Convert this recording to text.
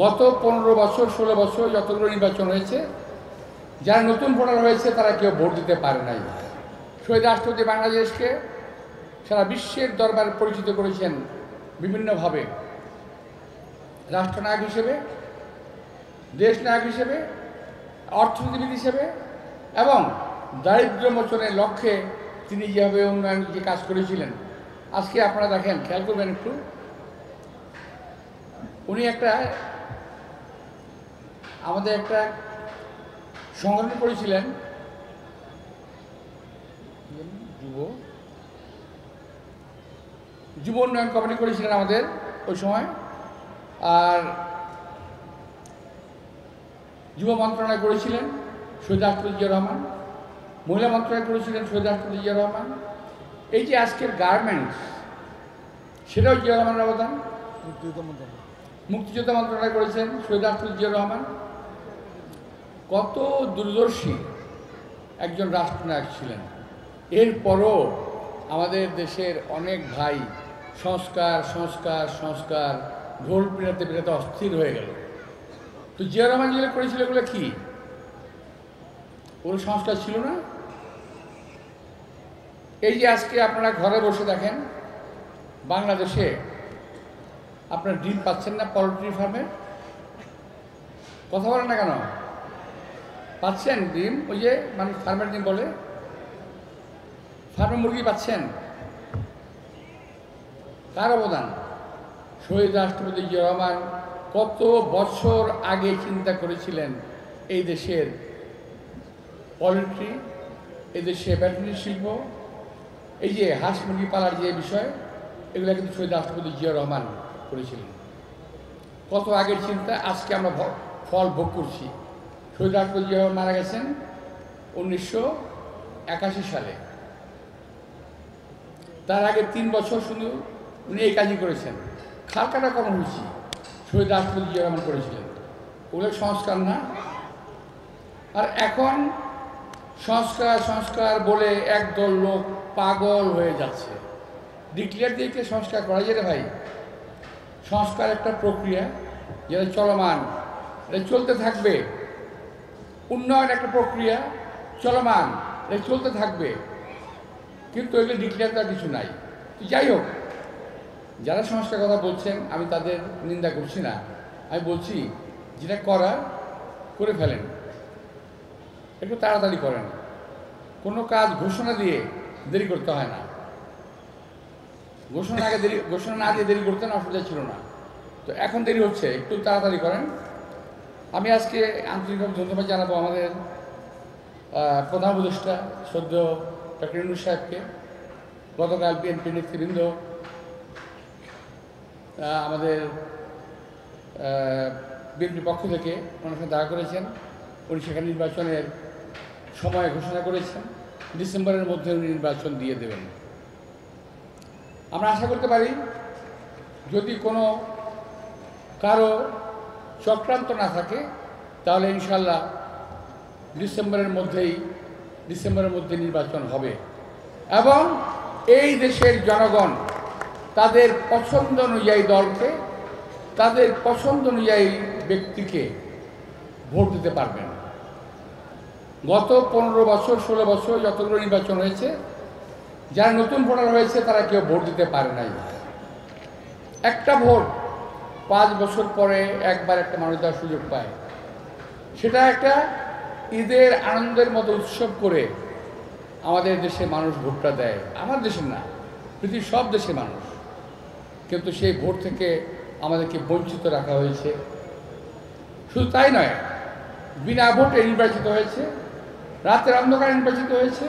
গত 15 বছর 16 বছর যতগুলো নির্বাচন হয়েছে, যারা নতুন ভোটার হয়েছে তারা কেউ ভোট দিতে পারে নাই। শহীদ রাষ্ট্রপতি বাংলাদেশকে সারা বিশ্বের দরবারে পরিচিত করেছেন বিভিন্নভাবে, রাষ্ট্রনায়ক হিসেবে, দেশ নায়ক হিসেবে, অর্থনীতিবিদ হিসেবে এবং দারিদ্র্য মোচনের লক্ষ্যে তিনি যেভাবে উন্নয়ন যে কাজ করেছিলেন। আজকে আপনারা দেখেন, খেয়াল করবেন একটু, উনি আমাদের একটা সংগঠন করেছিলেন, যুব উন্নয়ন কমিটি করেছিলেন আমাদের ওই সময়। আর যুব মন্ত্রণালয় করেছিলেন শহীদ রাষ্ট্রপতি জিয়াউর রহমান, মহিলা মন্ত্রণালয় করেছিলেন শহীদ রাষ্ট্রপতি জিয়াউর রহমান। এই যে আজকের গার্মেন্টস, সেটাও জিয়াউর রহমানের অবদান। মুক্তিযোদ্ধা মন্ত্রণালয় করেছেন শহীদ রাষ্ট্রপতি জিয়াউর রহমান। কত দূরদর্শী একজন রাষ্ট্রনায়ক ছিলেন। এরপরও আমাদের দেশের অনেক ভাই সংস্কার সংস্কার সংস্কার ঢোল পিটাতে পিটাতে অস্থির হয়ে গেল। তো জিয়াউর রহমান যেগুলো করেছিল এগুলো কি? ওর সংস্কার ছিল না? এই যে আজকে আপনারা ঘরে বসে দেখেন, বাংলাদেশে আপনারা ডিম পাচ্ছেন না পোলট্রি ফার্মের, কথা বলেন না কেন? পাচ্ছেন ডিম, ওই যে মানুষ ফার্মের ডিম বলে, ফার্মের মুরগি পাচ্ছেন। কার অবদান? শহীদ রাষ্ট্রপতি জিয়াউর রহমান কত বছর আগে চিন্তা করেছিলেন এই দেশের পোলট্রি, এই দেশে ব্যাটারি শিল্প, এই যে হাঁস মুরগি পালার যে বিষয়, এগুলো কিন্তু শহীদ রাষ্ট্রপতি জিয়াউর রহমান করেছিলেন। কত আগের চিন্তা, আজকে আমরা ফল ভোগ করছি। শহীদ রাষ্ট্রপতি জিয়াউর রহমান মারা গেছেন 1981 সালে। তার আগে 3 বছর শুধু উনি এই কাজই করেছেন। খাল কাটা কর্মসূচি শহীদ রাষ্ট্রপতি জিয়াউর রহমান করেছিলেন। ওগুলো সংস্কার না? আর এখন সংস্কার সংস্কার বলে একদল লোক পাগল হয়ে যাচ্ছে। ডিক্লেয়ার দিয়ে সংস্কার করা যায় রে ভাই? সংস্কার একটা প্রক্রিয়া, যেটা চলমান, এটা চলতে থাকবে। উন্নয়ন একটা প্রক্রিয়া, চলমান, এটা চলতে থাকবে। কিন্তু এগুলো ডিক্লেয়ার করার কিছু নাই। যাই হোক, যারা সংস্কার কথা বলছেন আমি তাদের নিন্দা করছি না। আমি বলছি যেটা করার করে ফেলেন, একটু তাড়াতাড়ি করেন। কোনো কাজ ঘোষণা দিয়ে দেরি করতে হয় না। ঘোষণা না দিয়ে দেরি করতেন, অসুবিধা ছিল না। তো এখন দেরি হচ্ছে, একটু তাড়াতাড়ি করেন। আমি আজকে আন্তরিকভাবে ধন্যবাদ জানাবো আমাদের প্রধান উপদেষ্টা শ্রদ্ধেয় ডক্টর ইউনূস সাহেবকে। গতকাল বিএনপি নেতৃবৃন্দ আমাদের বিএনপির পক্ষ থেকে ওনার সাথে দেখা করেছেন। উনি সেখানে নির্বাচনের সময় ঘোষণা করেছেন, ডিসেম্বরের মধ্যে উনি নির্বাচন দিয়ে দেবেন। আমরা আশা করতে পারি, যদি কোনো কারো চক্রান্ত না থাকে, তাহলে ইনশাল্লাহ ডিসেম্বরের মধ্যে নির্বাচন হবে এবং এই দেশের জনগণ তাদের পছন্দ অনুযায়ী দলকে, তাদের পছন্দ অনুযায়ী ব্যক্তিকে ভোট দিতে পারবেন। গত 15 বছর 16 বছর যতগুলো নির্বাচন হয়েছে, যারা নতুন ভোটার হয়েছে তারা কেউ ভোট দিতে পারে নাই। একটা ভোট 5 বছর পরে একবার একটা মানুষ দেওয়ার সুযোগ পায়। সেটা একটা ঈদের আনন্দের মতো উৎসব করে আমাদের দেশে মানুষ ভোটটা দেয়। আমার দেশের না, পৃথিবীর সব দেশের মানুষ। কিন্তু সেই ভোট থেকে আমাদেরকে বঞ্চিত রাখা হয়েছে। শুধু তাই নয়, বিনা ভোটে নির্বাচিত হয়েছে, রাতের অন্ধকারে নির্বাচিত হয়েছে।